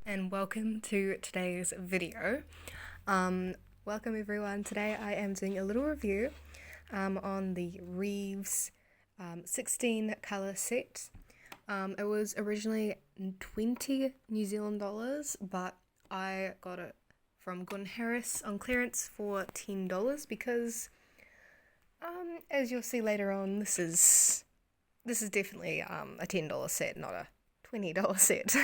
and welcome to today's video. Welcome everyone. Today I am doing a little review on the Reeves 16 colour set. It was originally 20 New Zealand dollars, but I got it from Gordon Harris on clearance for $10 because as you'll see later on, this is definitely a $10 set, not a $20 set.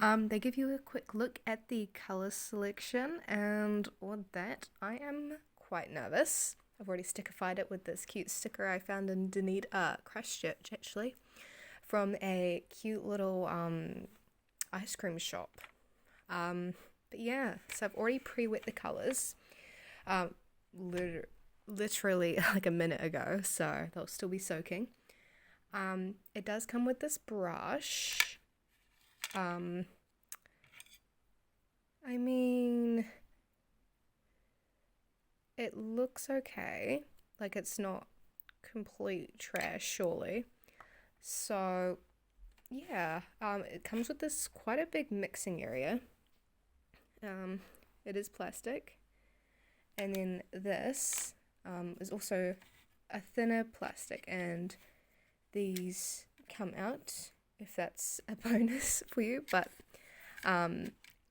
They give you a quick look at the colour selection, and with that, I am quite nervous. I've already stickified it with this cute sticker I found in Dunedin, Christchurch actually, from a cute little ice cream shop. But yeah, so I've already pre-wet the colours, literally like a minute ago, so they'll still be soaking. It does come with this brush. I mean, it looks okay, like it's not complete trash, surely. So, yeah, it comes with this quite a big mixing area. It is plastic, and then this is also a thinner plastic, and these come out, if that's a bonus for you, but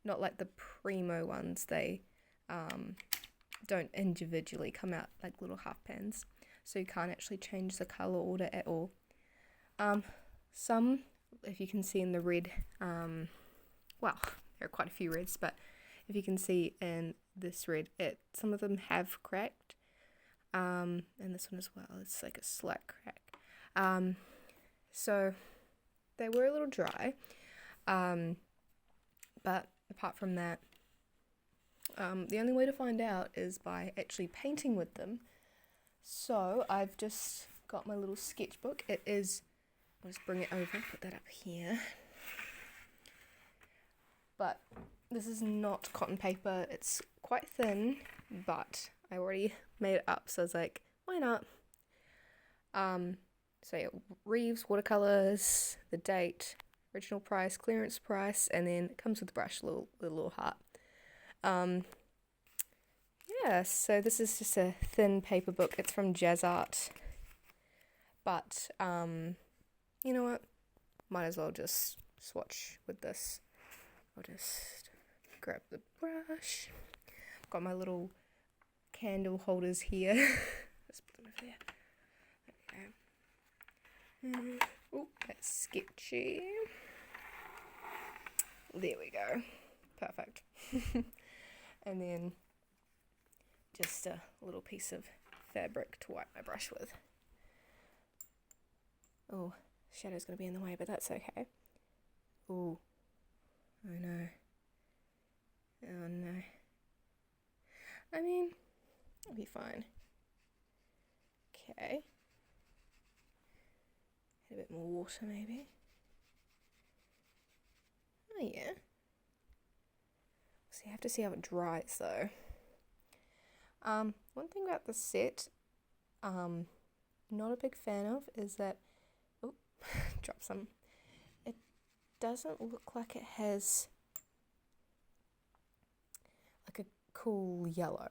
not like the Primo ones. They don't individually come out like little half pans, so you can't actually change the colour order at all. Some, if you can see in the red, well, there are quite a few reds, but if you can see in this red, some of them have cracked, and this one as well, it's like a slight crack. So they were a little dry, but apart from that, the only way to find out is by actually painting with them. So I've just got my little sketchbook. It is, I'll just bring it over, put that up here. But this is not cotton paper. It's quite thin, but I already made it up, so I was like, why not? So yeah, Reeves watercolours, the date, original price, clearance price, and then it comes with the brush, little heart. Yeah, so this is just a thin paper book. It's from Jazz Art, but you know what? Might as well just swatch with this. I'll just grab the brush. Got my little candle holders here. Let's put them over there. Oh, that's sketchy. There we go. Perfect. And then just a little piece of fabric to wipe my brush with. Oh, shadow's going to be in the way, but that's okay. Oh, oh no. Oh no. I mean, it'll be fine. Okay. A bit more water maybe. Oh yeah. So you have to see how it dries though. One thing about the set, not a big fan of is that, oh, drop some. It doesn't look like it has like a cool yellow,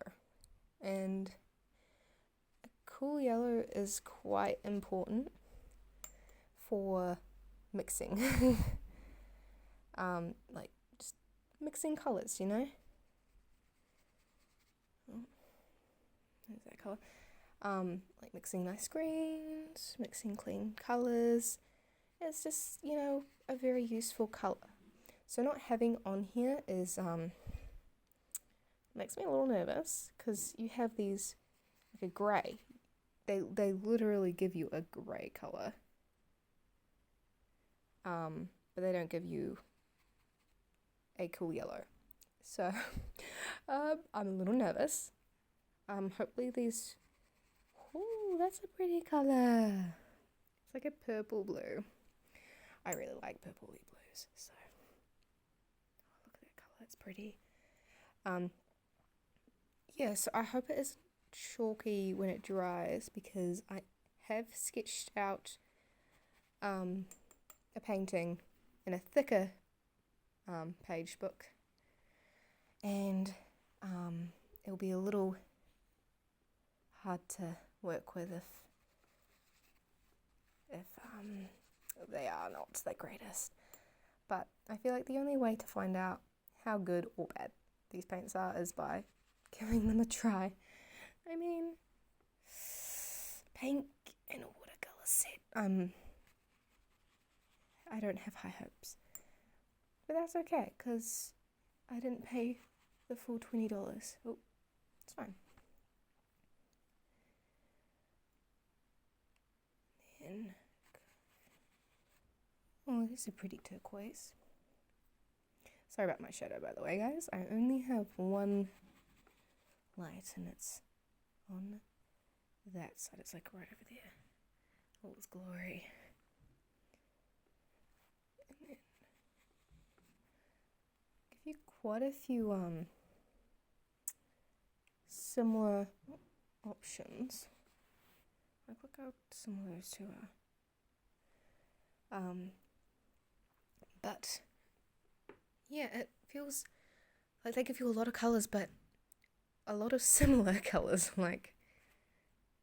and a cool yellow is quite important for mixing. Like just mixing colours, you know. Oh, there's that colour. Like mixing nice greens, mixing clean colours. It's just, you know, a very useful colour. So not having on here is makes me a little nervous, because you have these like a grey. They literally give you a grey colour. But they don't give you a cool yellow. So, I'm a little nervous. Hopefully these, ooh, that's a pretty colour. It's like a purple blue. I really like purpley blues, so, oh, look at that colour, it's pretty. Yeah, so I hope it isn't chalky when it dries, because I have sketched out, a painting in a thicker page book, and it'll be a little hard to work with if they are not the greatest. But I feel like the only way to find out how good or bad these paints are is by giving them a try. I mean, paint in a watercolour set. I don't have high hopes. But that's okay, because I didn't pay the full $20. Oh, it's fine. Then, oh, this is a pretty turquoise. Sorry about my shadow, by the way, guys. I only have one light, and it's on that side. It's like right over there. All its glory. And then give you quite a few similar options. Like, look how similar those two are. But yeah, it feels like they give you a lot of colours, but a lot of similar colours. Like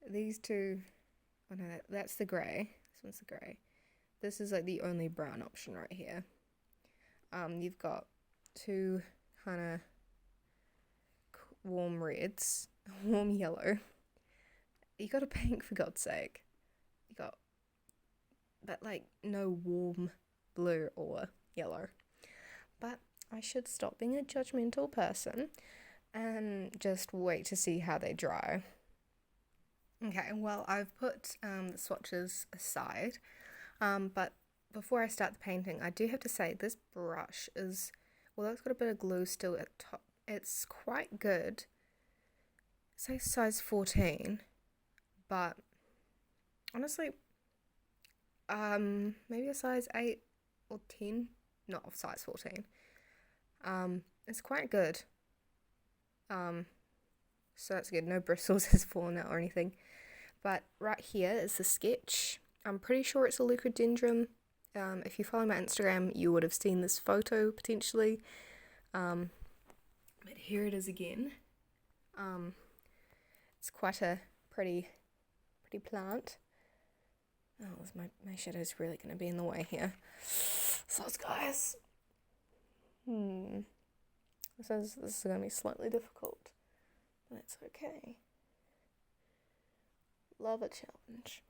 these two, oh no, that's the grey. This one's the grey. This is like the only brown option right here. You've got two kind of warm reds, warm yellow. You got a pink, for God's sake. You got, but like no warm blue or yellow. But I should stop being a judgmental person and just wait to see how they dry. Okay, well, I've put the swatches aside, but before I start the painting, I do have to say this brush is, although it's got a bit of glue still at the top, it's quite good. Say size 14, but honestly, maybe a size 8 or 10, not of size 14. It's quite good. So that's good. No bristles has fallen out or anything. But right here is the sketch. I'm pretty sure it's a leucodendron. If you follow my Instagram, you would have seen this photo potentially. But here it is again. It's quite a pretty plant. Oh, my shadow's really going to be in the way here. So guys. This is going to be slightly difficult. That's okay. Love a challenge.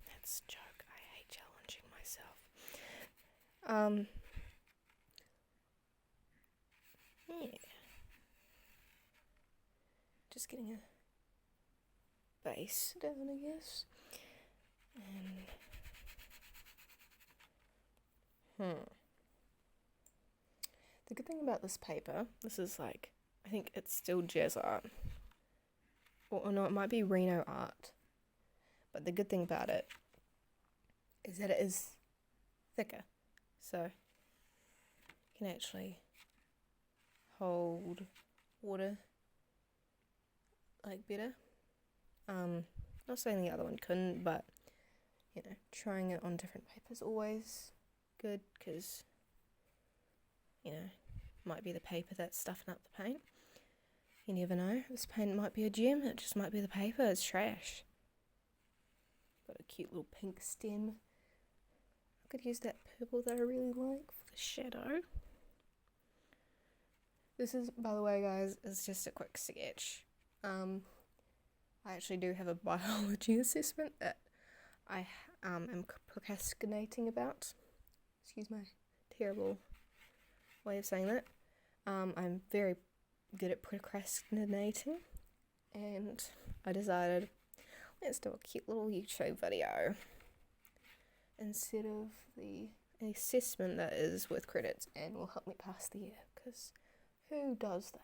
That's a joke. I hate challenging myself. Yeah. Just getting a base down, I guess. And the good thing about this paper, this is like, I think it's still jazz art. Or no, it might be Reno art. But the good thing about it is that it is thicker. So you can actually hold water like better. Not saying the other one couldn't, but you know, trying it on different papers always good, because you know, might be the paper that's stuffing up the paint. You never know. This paint might be a gem. It just might be the paper. It's trash. Got a cute little pink stem. I could use that purple that I really like for the shadow. This is, by the way, guys, is just a quick sketch. I actually do have a biology assessment that I am procrastinating about. Excuse my terrible way of saying that. I'm very good at procrastinating, and I decided, let's do a cute little YouTube video instead of the assessment that is with credits and will help me pass the year, because who does that?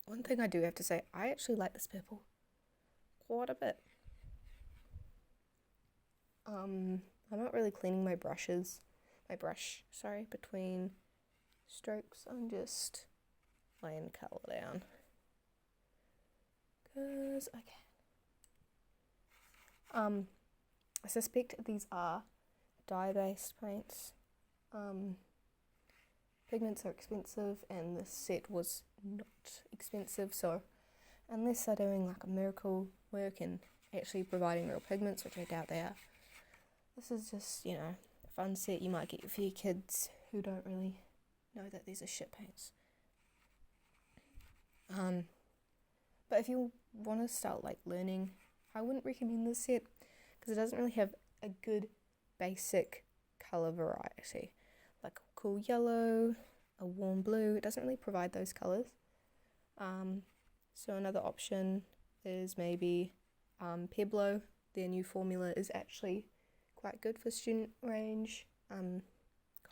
One thing I do have to say, I actually like this purple quite a bit. I'm not really cleaning my brush, between strokes. I'm just laying colour down, because I can. I suspect these are dye-based paints. Pigments are expensive, and this set was not expensive, so unless they're doing like a miracle work and actually providing real pigments, which I doubt they are, this is just, you know, a fun set you might get for your kids who don't really know that these are shit paints. But if you want to start like learning, I wouldn't recommend this set because it doesn't really have a good basic colour variety. Like a cool yellow, a warm blue, it doesn't really provide those colours. So another option is maybe Peblo. Their new formula is actually quite good for student range.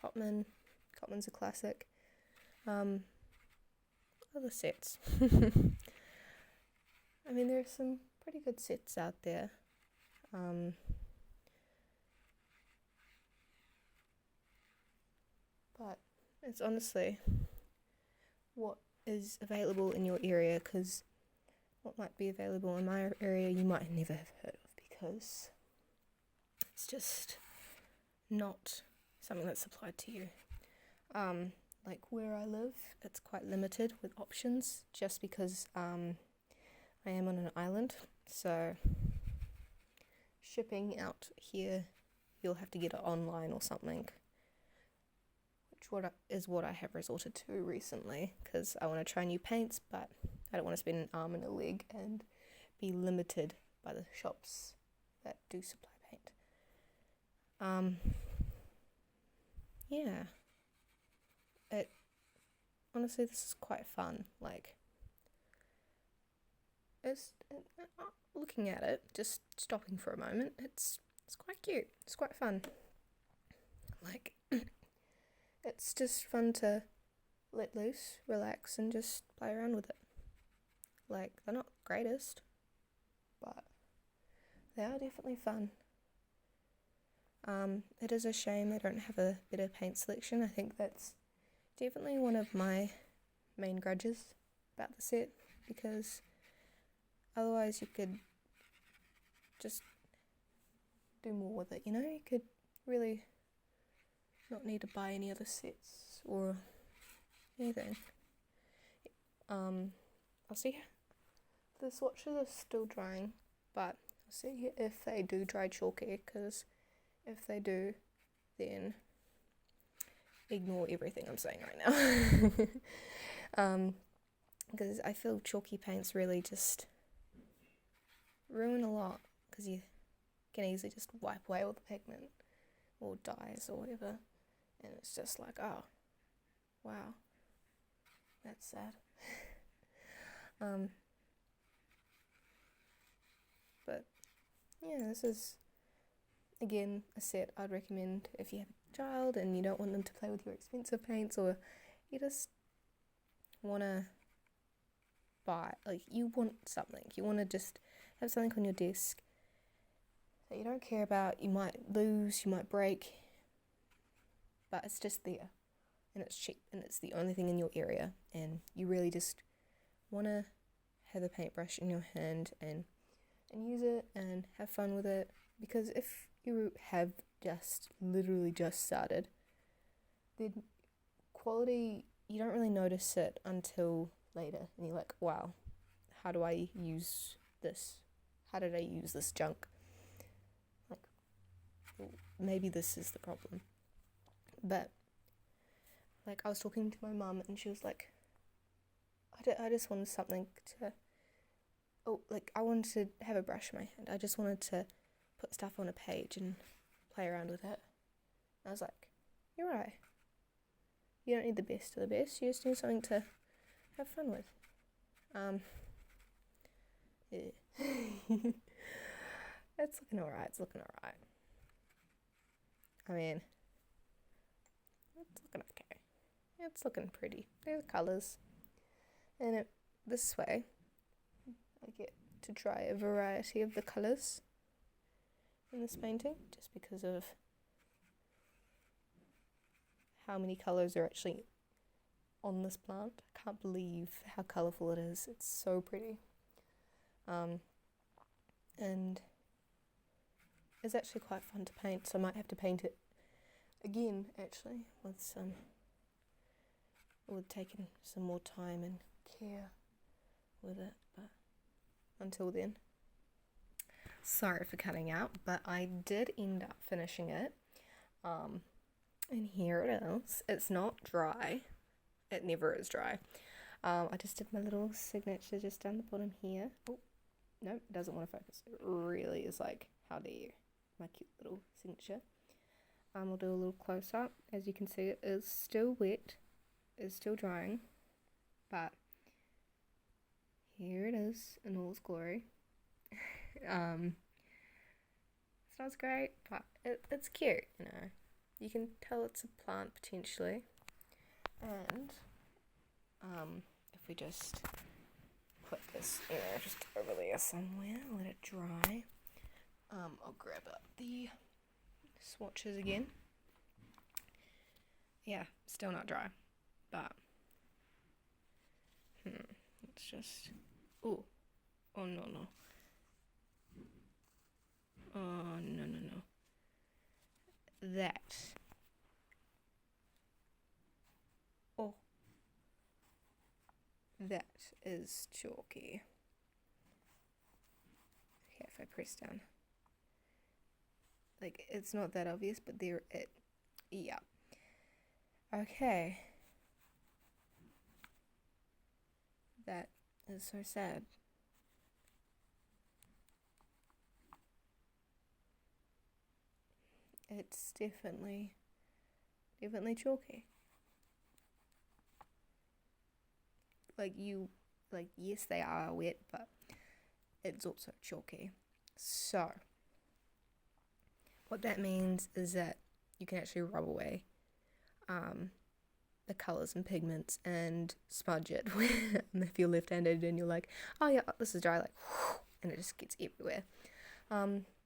Cotman's a classic. Other sets. I mean, there are some pretty good sets out there. But it's honestly what is available in your area, because what might be available in my area you might never have heard of, because it's just not something that's supplied to you. Like where I live, it's quite limited with options, just because I am on an island, so shipping out here you'll have to get it online or something, which is what I have resorted to recently, because I want to try new paints, but I don't want to spend an arm and a leg and be limited by the shops that do supply paint. Yeah. Honestly, this is quite fun. Like, looking at it, just stopping for a moment, it's quite cute. It's quite fun. Like, it's just fun to let loose, relax, and just play around with it. Like, they're not the greatest, but they are definitely fun. It is a shame they don't have a better paint selection. I think that's definitely one of my main grudges about the set, because otherwise you could just do more with it, you know? You could really not need to buy any other sets or anything. I'll see. The swatches are still drying, but I'll see if they do dry chalky, because if they do, then ignore everything I'm saying right now. Because I feel chalky paints really just ruin a lot, because you can easily just wipe away all the pigment or dyes or whatever, and it's just like, oh, wow, that's sad. But yeah, this is again a set I'd recommend if you have a child and you don't want them to play with your expensive paints, or you just want to buy, like, you want something, you want to just have something on your desk that you don't care about. You might lose, you might break, but it's just there, and it's cheap, and it's the only thing in your area, and you really just want to have a paintbrush in your hand and use it and have fun with it. Because if you have literally just started, the quality, you don't really notice it until later, and you're like, wow, how do I use this? How did I use this junk? Like, maybe this is the problem. But like, I was talking to my mum, and she was like, I just wanted something to, I wanted to have a brush in my hand. I just wanted to put stuff on a page and play around with it. I was like, you're right. You don't need the best of the best. You just need something to have fun with. Yeah. It's looking alright. I mean, it's looking okay. It's looking pretty. There's colours. And this way, I get to try a variety of the colours in this painting, just because of how many colours are actually on this plant. I can't believe how colourful it is. It's so pretty. And it's actually quite fun to paint, so I might have to paint it again, actually, with taking some more time and care with it, but until then, sorry for cutting out, but I did end up finishing it. And here it is. It's not dry. It never is dry. I just did my little signature just down the bottom here. Oh, no, it doesn't want to focus. It really is like, how dare you? My cute little signature. We'll do a little close up. As you can see, it is still wet. It's still drying. But here it is in all its glory. Smells great, but it's cute, you know. You can tell it's a plant potentially. And if we just put this, just over there somewhere, let it dry. I'll grab up the swatches again. Yeah, still not dry, but it's just, oh no, oh no, that, oh, that is chalky. Okay, if I press down, like, it's not that obvious, but yeah. Okay. That is so sad. It's definitely chalky. Yes, they are wet, but it's also chalky. So, what that means is that you can actually rub away the colours and pigments and smudge it if you're left-handed and you're like, oh yeah, this is dry, like, and it just gets everywhere.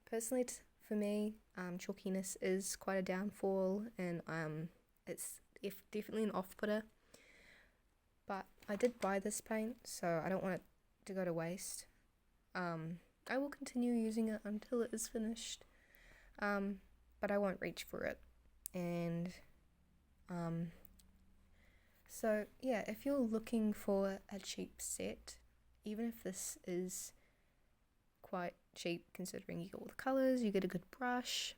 Personally, for me, chalkiness is quite a downfall, and it's definitely an off-putter. But I did buy this paint, so I don't want it to go to waste. I will continue using it until it is finished, but I won't reach for it. And so yeah, if you're looking for a cheap set, even if this is quite cheap considering you get all the colours, you get a good brush,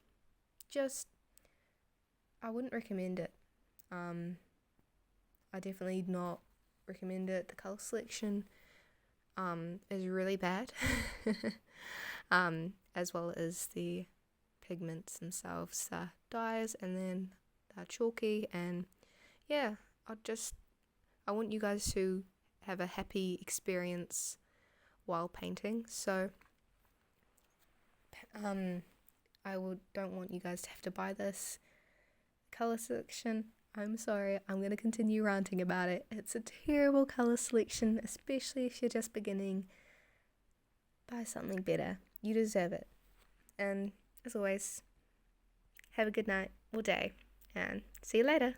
I wouldn't recommend it. I definitely not recommend it. The colour selection is really bad, as well as the pigments themselves are dyes, and then they're chalky, and yeah, I want you guys to have a happy experience while painting, so I don't want you guys to have to buy this. Colour selection, I'm sorry, I'm going to continue ranting about it. It's a terrible colour selection, especially if you're just beginning. Buy something better. You deserve it. And as always, have a good night or day, and see you later.